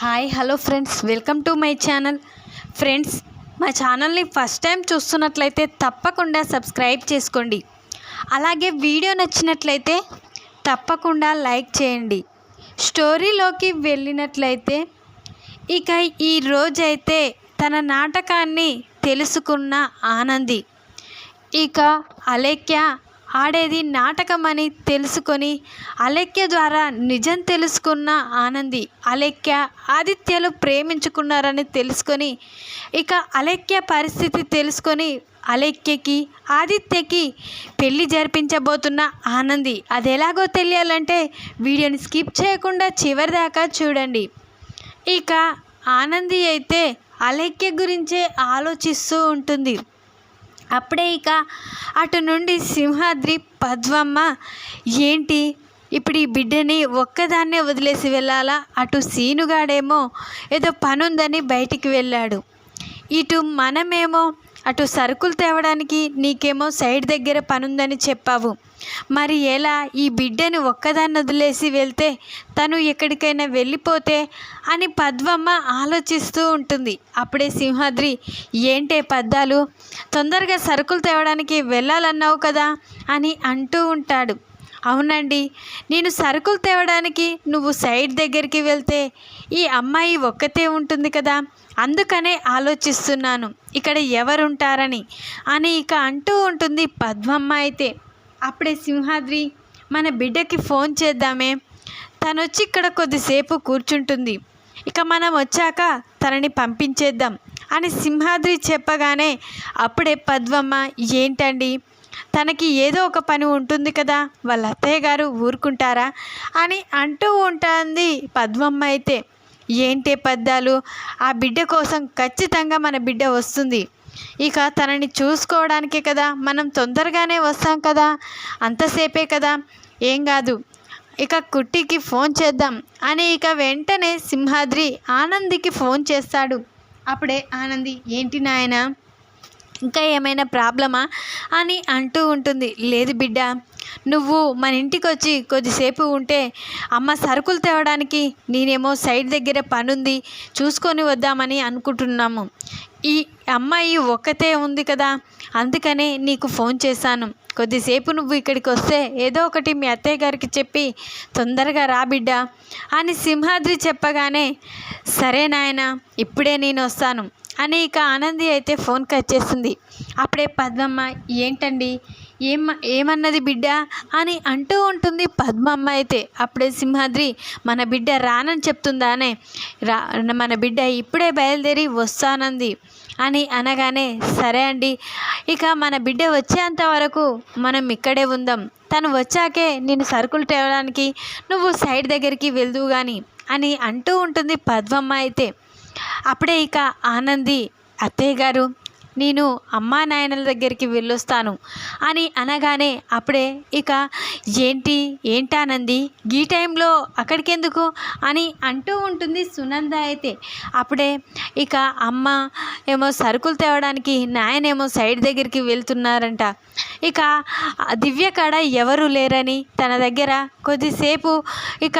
Hi hello friends, welcome to my channel. Friends, మా ఛానల్ని first time చూస్తున్నట్లయితే తప్పకుండా సబ్స్క్రైబ్ చేసుకోండి. అలాగే వీడియో నచ్చినట్లయితే తప్పకుండా లైక్ చేయండి. స్టోరీలోకి వెళ్ళినట్లయితే ఇక ఈ రోజైతే తన నాటకాన్ని తెలుసుకున్న ఆనంది ఇక అలేఖ్య ఆడేది నాటకం అని తెలుసుకొని అలేఖ్య ద్వారా నిజం తెలుసుకున్న ఆనంది అలేఖ్య ఆదిత్యలు ప్రేమించుకున్నారని తెలుసుకొని ఇక అలేఖ్య పరిస్థితి తెలుసుకొని అలేఖ్యకి ఆదిత్యకి పెళ్లి జరిపించబోతున్న ఆనంది. అది ఎలాగో తెలియాలంటే వీడియోని స్కిప్ చేయకుండా చివరి దాకా చూడండి. ఇక ఆనంది అయితే అలేఖ్య గురించే ఆలోచిస్తూ ఉంటుంది. అప్పుడే ఇక అటు నుండి సింహాద్రి పద్మమ్మ ఏంటి ఇప్పుడు ఈ బిడ్డని ఒక్కదాన్నే వదిలేసి వెళ్ళాలా? అటు సీనుగాడేమో ఏదో పనుందని బయటికి వెళ్ళాడు, ఇటు మనమేమో అటు సరుకులు తేవడానికి నీకేమో సైడ్ దగ్గర పనుందని చెప్పావు. మరి ఎలా ఈ బిడ్డని ఒక్కదాన్ని వదిలేసి వెళ్తే తను ఎక్కడికైనా వెళ్ళిపోతే అని పద్మమ్మ ఆలోచిస్తూ ఉంటుంది. అప్పుడే సింహాద్రి ఏంటే పద్దాలు, తొందరగా సరుకులు తేవడానికి వెళ్ళాలన్నావు కదా అని అంటూ ఉంటాడు. అవునండి, నేను సరుకులు తేవడానికి నువ్వు సైడ్ దగ్గరికి వెళ్తే ఈ అమ్మాయి ఒక్కతే ఉంటుంది కదా, అందుకనే ఆలోచిస్తున్నాను ఇక్కడ ఎవరుంటారని అని ఇక అంటూ ఉంటుంది పద్మమ్మ. అయితే అప్పుడే సింహాద్రి మన బిడ్డకి ఫోన్ చేద్దామే, తను వచ్చి ఇక్కడ కొద్దిసేపు కూర్చుంటుంది, ఇక మనం వచ్చాక తనని పంపించేద్దాం అని సింహాద్రి చెప్పగానే అప్పుడే పద్మమ్మ ఏంటండి, తనకి ఏదో ఒక పని ఉంటుంది కదా, వాళ్ళ అత్తయ్య గారు ఊరుకుంటారా అని అంటూ ఉంటుంది పద్మమ్మ. అయితే ఏంటే పద్దాలు, ఆ బిడ్డ కోసం ఖచ్చితంగా మన బిడ్డ వస్తుంది, ఇక తనని చూసుకోవడానికే కదా మనం తొందరగానే వస్తాం కదా, అంతసేపే కదా, ఏం కాదు, ఇక కుట్టికి ఫోన్ చేద్దాం అని ఇక వెంటనే సింహాద్రి ఆనందికి ఫోన్ చేస్తాడు. అప్పుడే ఆనంది ఏంటి నాయనా, ఇంకా ఏమైనా ప్రాబ్లమా అని అంటూ ఉంటుంది. లేదు బిడ్డ, నువ్వు మన ఇంటికి వచ్చి కొద్దిసేపు ఉంటే అమ్మ సరుకులు తేవడానికి నేనేమో సైడ్ దగ్గర పనుంది చూసుకొని వద్దామని అనుకుంటున్నాము. ఈ అమ్మాయి ఒక్కతే ఉంది కదా, అందుకనే నీకు ఫోన్ చేశాను. కొద్దిసేపు నువ్వు ఇక్కడికి వస్తే ఏదో ఒకటి మీ అత్తయ్య గారికి చెప్పి తొందరగా రా బిడ్డ అని సింహాద్రి చెప్పగానే సరే నాయనా, ఇప్పుడే నేను వస్తాను అని ఇక ఆనంది అయితే ఫోన్ కట్ చేస్తుంది. అప్పుడే పద్మమ్మ ఏంటండి ఏమన్నది బిడ్డ అని అంటూ ఉంటుంది పద్మమ్మ. అయితే అప్పుడే సింహాద్రి మన బిడ్డ రానని చెప్తుందానే, మన బిడ్డ ఇప్పుడే బయలుదేరి వస్తానంది అని అనగానే సరే అండి, ఇక మన బిడ్డ వచ్చేంత వరకు మనం ఇక్కడే ఉందాం, తను వచ్చాకే నేను సరుకులు తేవడానికి నువ్వు సైడ్ దగ్గరికి వెళ్దువు కానీ అని అంటూ ఉంటుంది పద్మమ్మ. అయితే అప్పుడే ఇక ఆనంది అత్తయ్య గారు నేను అమ్మా నాయనల దగ్గరికి వెళ్ళొస్తాను అని అనగానే అప్పుడే ఇక ఏంటానంది ఈ టైంలో అక్కడికెందుకు అని అంటూ ఉంటుంది సునంద. అయితే అప్పుడే ఇక అమ్మ ఏమో సరుకులు తేవడానికి నాయనేమో సైడ్ దగ్గరికి వెళ్తున్నారంట, ఇక దివ్య కాడ ఎవరు లేరని తన దగ్గర కొద్దిసేపు ఇక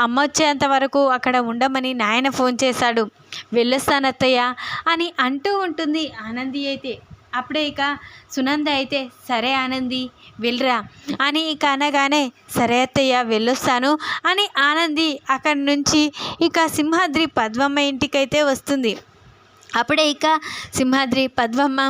అమ్మ వచ్చేంత వరకు అక్కడ ఉండమని నాయన ఫోన్ చేశాడు, వెళ్ళొస్తాను అత్తయ్య అని అంటూ ఉంటుంది ఆనంది. అయితే అప్పుడే ఇక సునంద అయితే సరే ఆనంది వెళ్ళరా అని ఇక అనగానే సరే అత్తయ్య వెళ్ళొస్తాను అని ఆనంది అక్కడి నుంచి ఇక సింహాద్రి పద్మమ్మ ఇంటికైతే వస్తుంది. అప్పుడే ఇక సింహాద్రి పద్మమ్మ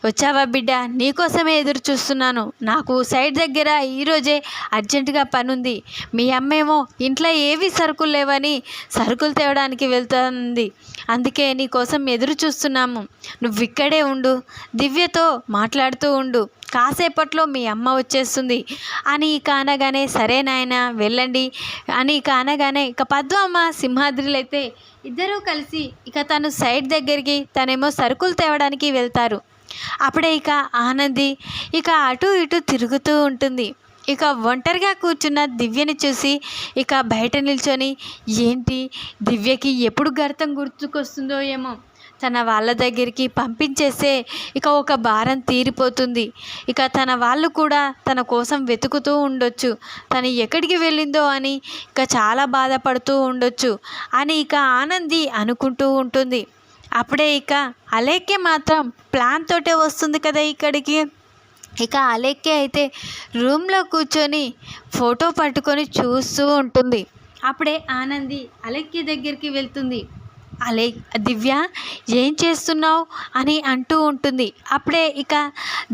వచ్చావా బిడ్డ, నీకోసమే ఎదురు చూస్తున్నాను, నాకు సైడ్ దగ్గర ఈరోజే అర్జెంటుగా పనుంది, మీ అమ్మేమో ఇంట్లో ఏవి సరుకులు లేవని సరుకులు తేవడానికి వెళ్తుంది, అందుకే నీకోసం ఎదురు చూస్తున్నాము, నువ్వు ఇక్కడే ఉండు, దివ్యతో మాట్లాడుతూ ఉండు, కాసేపట్లో మీ అమ్మ వచ్చేస్తుంది అని ఇక అనగానే సరే నాయన వెళ్ళండి అని ఇక అనగానే ఇక పద్మమ్మ సింహాద్రిలు అయితే ఇద్దరూ కలిసి ఇక తను సైడ్ దగ్గరికి తనేమో సరుకులు తేవడానికి వెళ్తారు. అప్పుడే ఇక ఆనంది ఇక అటు ఇటు తిరుగుతూ ఉంటుంది. ఇక ఒంటరిగా కూర్చున్న దివ్యని చూసి ఇక బయట నిల్చొని ఏంటి దివ్యకి ఎప్పుడు గర్తం గుర్తుకొస్తుందో ఏమో తన వాళ్ళ దగ్గరికి పంపించేస్తే ఇక ఒక భారం తీరిపోతుంది. ఇక తన వాళ్ళు కూడా తన కోసం వెతుకుతూ ఉండొచ్చు. తను ఎక్కడికి వెళ్ళిందో అని ఇక చాలా బాధపడుతూ ఉండొచ్చు అని ఇక ఆనంది అనుకుంటూ ఉంటుంది. అప్పుడే ఇక అలేఖ్య మాత్రం ప్లాన్ తోటే వస్తుంది కదా ఇక్కడికి. ఇక అలేఖ్య అయితే రూమ్లో కూర్చొని ఫోటో పట్టుకొని చూస్తూ ఉంటుంది. అప్పుడే ఆనంది అలేఖ్య దగ్గరికి వెళ్తుంది. దివ్య ఏం చేస్తున్నావు అని అంటూ ఉంటుంది. అప్పుడే ఇక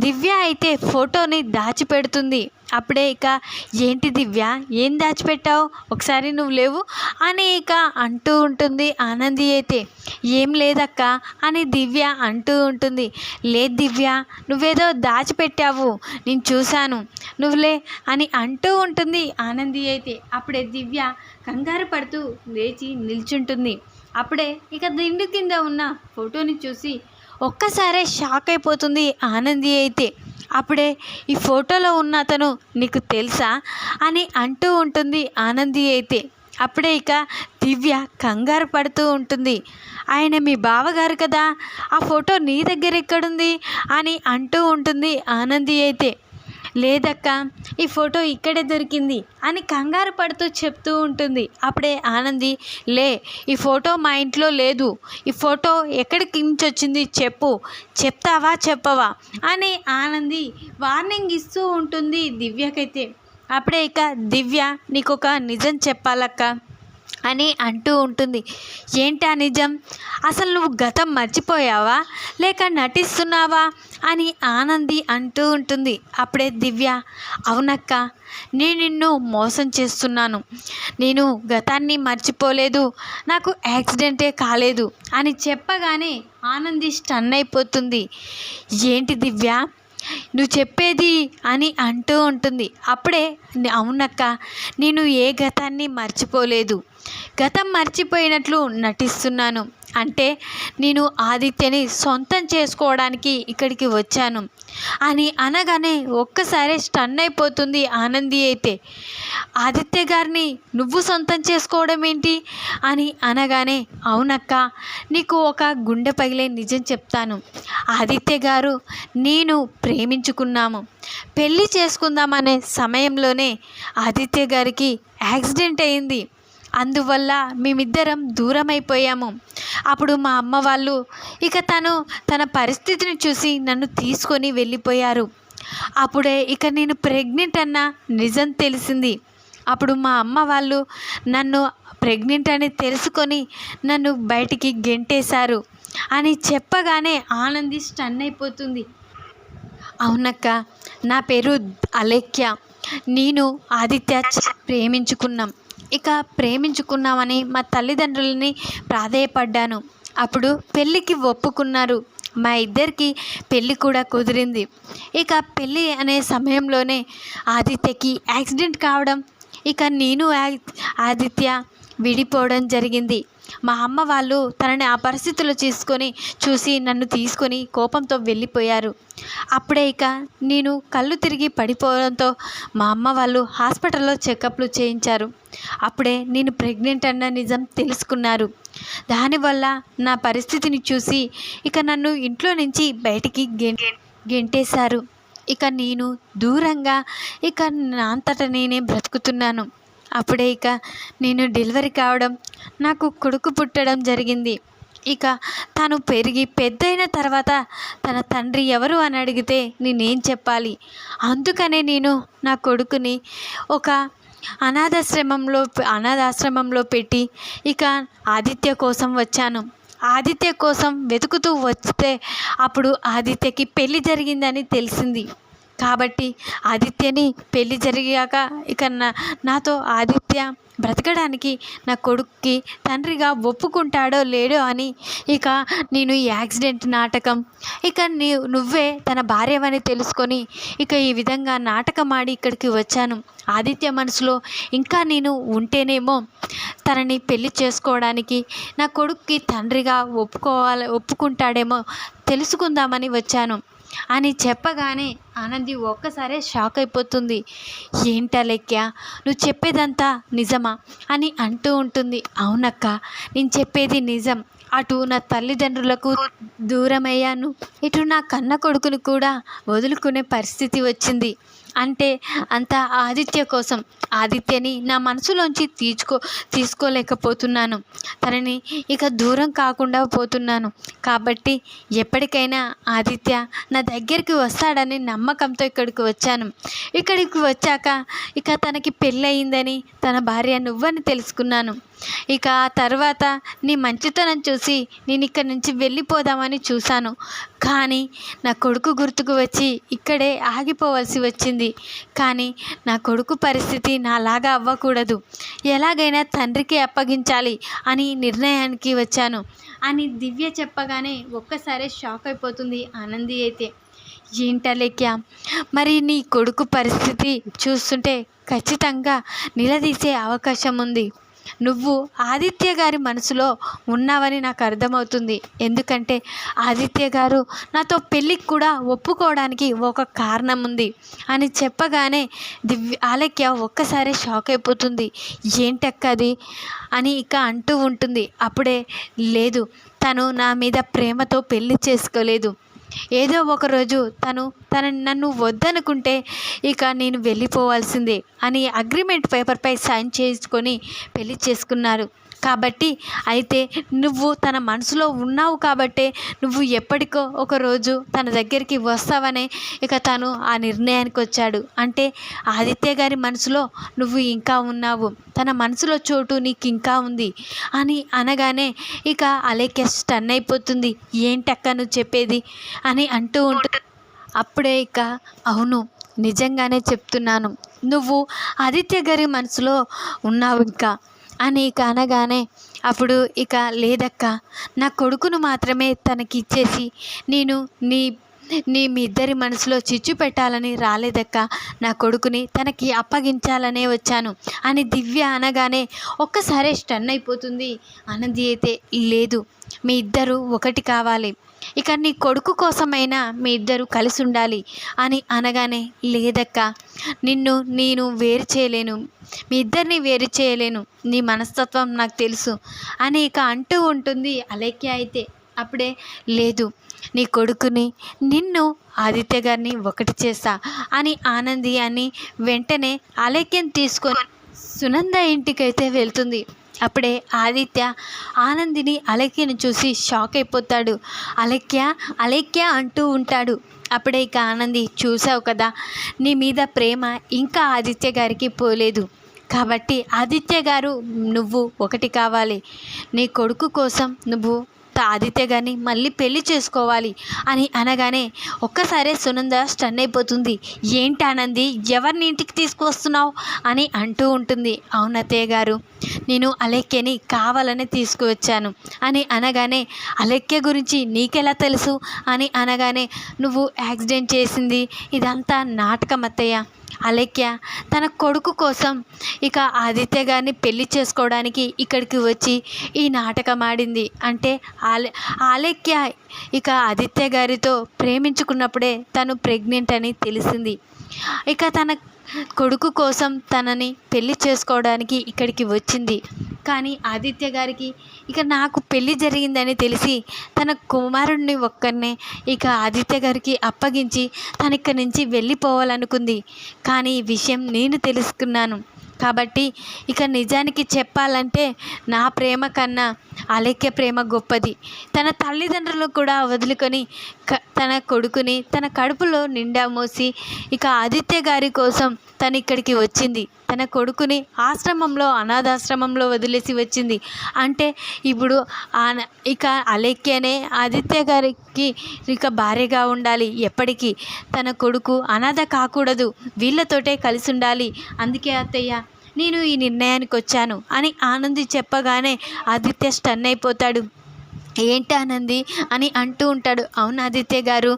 దివ్య అయితే ఫోటోని దాచిపెడుతుంది. అప్పుడే ఇక ఏంటి దివ్య ఏం దాచిపెట్టావు, ఒకసారి నువ్వు లేవు అని ఇక అంటూ ఉంటుంది ఆనంది అయితే. ఏం లేదక్క అని దివ్య అంటూ ఉంటుంది. లేదు దివ్య నువ్వేదో దాచిపెట్టావు నేను చూశాను, నువ్వులే అని అంటూ ఉంటుంది ఆనంది అయితే. అప్పుడే దివ్య కంగారు పడుతూ లేచి నిల్చుంటుంది. అప్పుడే ఇక దిండు కింద ఉన్న ఫోటోని చూసి ఒక్కసారే షాక్ అయిపోతుంది ఆనంది అయితే. అప్పుడే ఈ ఫోటోలో ఉన్న అతను నీకు తెలుసా అని అంటూ ఉంటుంది ఆనంది అయితే. అప్పుడే ఇక దివ్య కంగారు పడుతూ ఉంటుంది. ఆయన మీ బావగారు కదా, ఆ ఫోటో నీ దగ్గర ఎక్కడుంది అని అంటూ ఉంటుంది ఆనంది అయితే. లేదక్క ఈ ఫోటో ఇక్కడే దొరికింది అని కంగారు పడుతూ చెప్తూ ఉంటుంది. అప్పుడే ఆనంది ఈ ఫోటో మా ఇంట్లో లేదు, ఈ ఫోటో ఎక్కడికి నుంచి వచ్చింది చెప్తావా చెప్పవా అని ఆనంది వార్నింగ్ ఇస్తూ ఉంటుంది దివ్యకైతే. అప్పుడే ఇక దివ్య నీకొక నిజం చెప్పాలక్క అని అంటూ ఉంటుంది. ఏంటా నిజం, అసలు నువ్వు గతం మర్చిపోయావా లేక నటిస్తున్నావా అని ఆనంది అంటూ ఉంటుంది. అప్పుడే దివ్య అవునక్క నేను నిన్ను మోసం చేస్తున్నాను, నేను గతాన్ని మర్చిపోలేదు, నాకు యాక్సిడెంటే కాలేదు అని చెప్పగానే ఆనంది స్టన్ అయిపోతుంది. ఏంటి దివ్య నువ్వు చెప్పేది అని అంటూ ఉంటుంది. అప్పుడే అవునక్క నేను ఏ గతాన్ని మర్చిపోలేదు, గతం మర్చిపోయినట్లు నటిస్తున్నాను, అంటే నేను ఆదిత్యని సొంతం చేసుకోవడానికి ఇక్కడికి వచ్చాను అని అనగానే ఒక్కసారి స్టన్ అయిపోతుంది ఆనంది అయితే. ఆదిత్య గారిని నువ్వు సొంతం చేసుకోవడం ఏంటి అని అనగానే అవునక్క నీకు ఒక గుండె పగిలే నిజం చెప్తాను, ఆదిత్య గారు నేను ప్రేమించుకున్నాము, పెళ్ళి చేసుకుందామనే సమయంలోనే ఆదిత్య గారికి యాక్సిడెంట్ అయింది, అందువల్ల మేమిద్దరం దూరం అయిపోయాము. అప్పుడు మా అమ్మ వాళ్ళు ఇక తన పరిస్థితిని చూసి నన్ను తీసుకొని వెళ్ళిపోయారు. అప్పుడే ఇక నేను ప్రెగ్నెంట్ అన్న నిజం తెలిసింది. అప్పుడు మా అమ్మ వాళ్ళు నన్ను ప్రెగ్నెంట్ అని తెలుసుకొని నన్ను బయటికి గెంటేశారు అని చెప్పగానే ఆనంది స్టన్ అయిపోతుంది. అవునక్క నా పేరు అలేఖ్య, నేను ఆదిత్య ప్రేమించుకున్నాం, ఇక ప్రేమించుకున్నామని మా తల్లిదండ్రులని ప్రాధేయపడ్డాను. అప్పుడు పెళ్ళికి ఒప్పుకున్నారు, మా ఇద్దరికి పెళ్ళి కూడా కుదిరింది. ఇక పెళ్ళి అనే సమయంలోనే ఆదిత్యకి యాక్సిడెంట్ కావడం, ఇక నేను ఆదిత్య విడిపోవడం జరిగింది. మా అమ్మ వాళ్ళు తనని ఆ పరిస్థితుల్లో చూసి నన్ను తీసుకొని కోపంతో వెళ్ళిపోయారు. అప్పుడే ఇక నేను కళ్ళు తిరిగి పడిపోవడంతో మా అమ్మ వాళ్ళు హాస్పిటల్లో చెకప్లు చేయించారు. అప్పుడే నేను ప్రెగ్నెంట్ అన్న నిజం తెలుసుకున్నారు. దానివల్ల నా పరిస్థితిని చూసి ఇక నన్ను ఇంట్లో నుంచి బయటికి గెంటేశారు. ఇక నేను దూరంగా ఇక నా అంతటా నేనే బ్రతుకుతున్నాను. అప్పుడే ఇక నేను డెలివరీ కావడం, నాకు కొడుకు పుట్టడం జరిగింది. ఇక తను పెరిగి పెద్దయిన తర్వాత తన తండ్రి ఎవరు అని అడిగితే నేనేం చెప్పాలి, అందుకనే నేను నా కొడుకుని ఒక అనాథాశ్రమంలో పెట్టి ఇక ఆదిత్య కోసం వచ్చాను. ఆదిత్య కోసం వెతుకుతూ వస్తే అప్పుడు ఆదిత్యకి పెళ్ళి జరిగిందని తెలిసింది. కాబట్టి ఆదిత్యని పెళ్ళి జరిగాక ఇక నాతో ఆదిత్య బ్రతకడానికి నా కొడుక్కి తండ్రిగా ఒప్పుకుంటాడో లేడో అని ఇక నేను ఈ యాక్సిడెంట్ నాటకం, ఇక నువ్వే తన భార్యవని తెలుసుకొని ఇక ఈ విధంగా నాటకం ఆడి ఇక్కడికి వచ్చాను. ఆదిత్య మనసులో ఇంకా నేను ఉంటేనేమో తనని పెళ్లి చేసుకోవడానికి నా కొడుక్కి తండ్రిగా ఒప్పుకుంటాడేమో తెలుసుకుందామని వచ్చాను. అని చెప్పగానే ఆనంది ఒక్కసారే షాక్ అయిపోతుంది. ఏంటా లెక్క, నువ్వు చెప్పేదంతా నిజమా అని అంటూ ఉంటుంది. అవునక్క, నేను చెప్పేది నిజం. అటు నా తల్లిదండ్రులకు దూరమయ్యాను, ఇటు నా కన్న కొడుకును కూడా వదులుకునే పరిస్థితి వచ్చింది. అంటే అంత ఆదిత్య కోసం. ఆదిత్యని నా మనసులోంచి తీసుకోలేకపోతున్నాను. తనని ఇక దూరం కాకుండా పోతున్నాను. కాబట్టి ఎప్పటికైనా ఆదిత్య నా దగ్గరికి వస్తాడని నమ్మకంతో ఇక్కడికి వచ్చాను. ఇక్కడికి వచ్చాక ఇక తనకి పెళ్ళయిందని, తన భార్య నువ్వని తెలుసుకున్నాను. ఇక ఆ తర్వాత నీ మంచితనం చూసి నేను ఇక్కడి నుంచి వెళ్ళిపోదామని చూశాను. కానీ నా కొడుకు గుర్తుకు వచ్చి ఇక్కడే ఆగిపోవలసి వచ్చింది. కానీ నా కొడుకు పరిస్థితి నాలాగా అవ్వకూడదు, ఎలాగైనా తండ్రికి అప్పగించాలి అని నిర్ణయానికి వచ్చాను అని దివ్య చెప్పగానే ఒక్కసారి షాక్ అయిపోతుంది ఆనంది. అయితే ఏంటలేక్యా, మరి నీ కొడుకు పరిస్థితి చూస్తుంటే ఖచ్చితంగా నిలదీసే అవకాశం ఉంది. నువ్వు ఆదిత్య గారి మనసులో ఉన్నావని నాకు అర్థమవుతుంది. ఎందుకంటే ఆదిత్య గారు నాతో పెళ్ళికి కూడా ఒప్పుకోవడానికి ఒక కారణం ఉంది అని చెప్పగానే ఆలక్య ఒక్కసారి షాక్ అయిపోతుంది. ఏంటక్కది అని ఇక అంటూ ఉంటుంది. అప్పుడే లేదు, తను నా మీద ప్రేమతో పెళ్ళి చేసుకోలేదు. ఏదో ఒకరోజు తను నన్ను వద్దనుకుంటే ఇక నేను వెళ్ళిపోవాల్సిందే అని అగ్రిమెంట్ పేపర్పై సైన్ చేసుకొని పెళ్లి చేసుకున్నారు. కాబట్టి అయితే నువ్వు తన మనసులో ఉన్నావు కాబట్టే నువ్వు ఎప్పటికో ఒకరోజు తన దగ్గరికి వస్తావనే ఇక తను ఆ నిర్ణయానికి వచ్చాడు. అంటే ఆదిత్య గారి మనసులో నువ్వు ఇంకా ఉన్నావు, తన మనసులో చోటు నీకు ఇంకా ఉంది అని అనగానే ఇక అలేఖ్య స్టన్ అయిపోతుంది. ఏంటక్క నువ్వు చెప్పేది అని అంటూ ఉంటుంది. అప్పుడే ఇక అవును, నిజంగానే చెప్తున్నాను, నువ్వు ఆదిత్య గారి మనసులో ఉన్నావు ఇంకా అని ఇక అనగానే అప్పుడు ఇక లేదక్క, నా కొడుకును మాత్రమే తనకి ఇచ్చేసి నేను మీ ఇద్దరి మనసులో చిచ్చు పెట్టాలని రాలేదక్క, నా కొడుకుని తనకి అప్పగించాలనే వచ్చాను అని దివ్య అనగానే ఒక్కసారి స్టన్ అయిపోతుంది ఆనంది. అయితే లేదు, మీ ఇద్దరు ఒకటి కావాలి, ఇక నీ కొడుకు కోసమైనా మీ ఇద్దరు కలిసి ఉండాలి అని అనగానే లేదక్క, నేను వేరు చేయలేను, మీ ఇద్దరిని వేరు చేయలేను, నీ మనస్తత్వం నాకు తెలుసు అని ఇక అంటూ ఉంటుంది అలేఖ్య. అయితే అప్పుడే లేదు, నీ కొడుకుని నిన్ను ఆదిత్య గారిని ఒకటి చేస్తా అని ఆనంది అని వెంటనే అలేఖ్యని తీసుకొని సునంద ఇంటికైతే వెళ్తుంది. అప్పుడే ఆదిత్య ఆనందిని అలేఖ్యను చూసి షాక్ అయిపోతాడు. అలేఖ్య అంటూ ఉంటాడు. అప్పుడే ఇక ఆనంది, చూసావు కదా, నీ మీద ప్రేమ ఇంకా ఆదిత్య గారికి పోలేదు, కాబట్టి ఆదిత్య గారు నువ్వు ఒకటి కావాలి, నీ కొడుకు కోసం నువ్వు ఆదిత్య గారిని మళ్ళీ పెళ్లి చేసుకోవాలి అని అనగానే ఒక్కసారే సునంద స్టన్ అయిపోతుంది. ఏంటి ఆనంది, ఎవరిని ఇంటికి తీసుకువస్తున్నావు అని అంటూ ఉంటుంది. అవునత్తయ్య గారు, నేను అలేఖ్యని కావాలని తీసుకువచ్చాను అని అనగానే అలేఖ్య గురించి నీకెలా తెలుసు అని అనగానే నువ్వు యాక్సిడెంట్ చేసింది ఇదంతా నాటకం అత్తయ్య, అలేఖ్య తన కొడుకు కోసం ఇక ఆదిత్య గారిని పెళ్లి చేసుకోవడానికి ఇక్కడికి వచ్చి ఈ నాటకం ఆడింది. అంటే అలేఖ్య ఇక ఆదిత్య గారితో ప్రేమించుకున్నప్పుడే తను ప్రెగ్నెంట్ అని తెలిసింది. ఇక తన కొడుకు కోసం తనని పెళ్లి చేసుకోవడానికి ఇక్కడికి వచ్చింది. కానీ ఆదిత్య గారికి ఇక నాకు పెళ్లి జరిగిందని తెలిసి తన కుమారుడిని ఒక్కరినే ఇక ఆదిత్య గారికి అప్పగించి తను ఇక్కడి నుంచి వెళ్ళిపోవాలనుకుంది. కానీ ఈ విషయం నేను తెలుసుకున్నాను కాబట్టి ఇక నిజానికి చెప్పాలంటే నా ప్రేమ కన్నా అలేఖ్య ప్రేమ గొప్పది. తన తల్లిదండ్రులు కూడా వదులుకొని తన కొడుకుని తన కడుపులో నిండా మోసి ఇక ఆదిత్య గారి కోసం తను ఇక్కడికి వచ్చింది. తన కొడుకుని ఆశ్రమంలో అనాథాశ్రమంలో వదిలేసి వచ్చింది. అంటే ఇప్పుడు ఇక అలేఖ్యనే ఆదిత్య గారికి ఇక భార్యగా ఉండాలి, ఎప్పటికీ తన కొడుకు అనాథ కాకూడదు, వీళ్ళతోటే కలిసి ఉండాలి. అందుకే అత్తయ్య నేను ఈ నిర్ణయానికి వచ్చాను అని ఆనంది చెప్పగానే ఆదిత్య స్టన్ అయిపోతాడు. ఏంటి ఆనంది అని అంటూ ఉంటాడు. అవును ఆదిత్య గారు,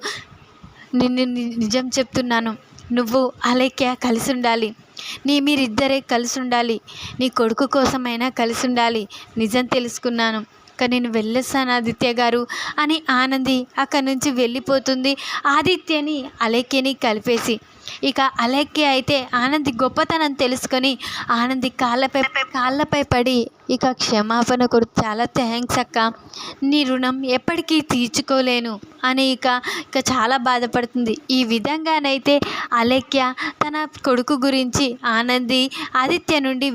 నిన్ను నిజం చెప్తున్నాను, నువ్వు అలేఖ్య కలిసి ఉండాలి, మీరిద్దరే కలిసి ఉండాలి, నీ కొడుకు కోసమైనా కలిసి ఉండాలి. నిజం తెలుసుకున్నాను, ఇక నేను వెళ్ళొస్తాను ఆదిత్య గారు అని ఆనంది అక్కడి నుంచి వెళ్ళిపోతుంది. ఆదిత్యని అలేఖ్యని కలిపేసి ఇక అలేఖ్య అయితే ఆనంది గొప్పతనం తెలుసుకొని ఆనంది కాళ్ళపై పడి ఇక క్షమాపణ కొడు, చాలా థ్యాంక్స్ అక్క, నీ రుణం ఎప్పటికీ తీర్చుకోలేను అని ఇక చాలా బాధపడుతుంది. ఈ విధంగానైతే అలేఖ్య తన కొడుకు గురించి ఆనంది ఆదిత్య నుండి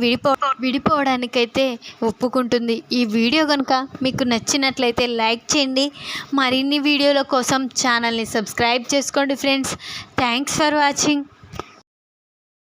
విడిపోవడానికైతే ఒప్పుకుంటుంది. ఈ వీడియో కనుక మీకు నచ్చినట్లయితే లైక్ చేయండి. మరిన్ని వీడియోల కోసం ఛానల్ని సబ్స్క్రైబ్ చేసుకోండి ఫ్రెండ్స్. Thanks for watching.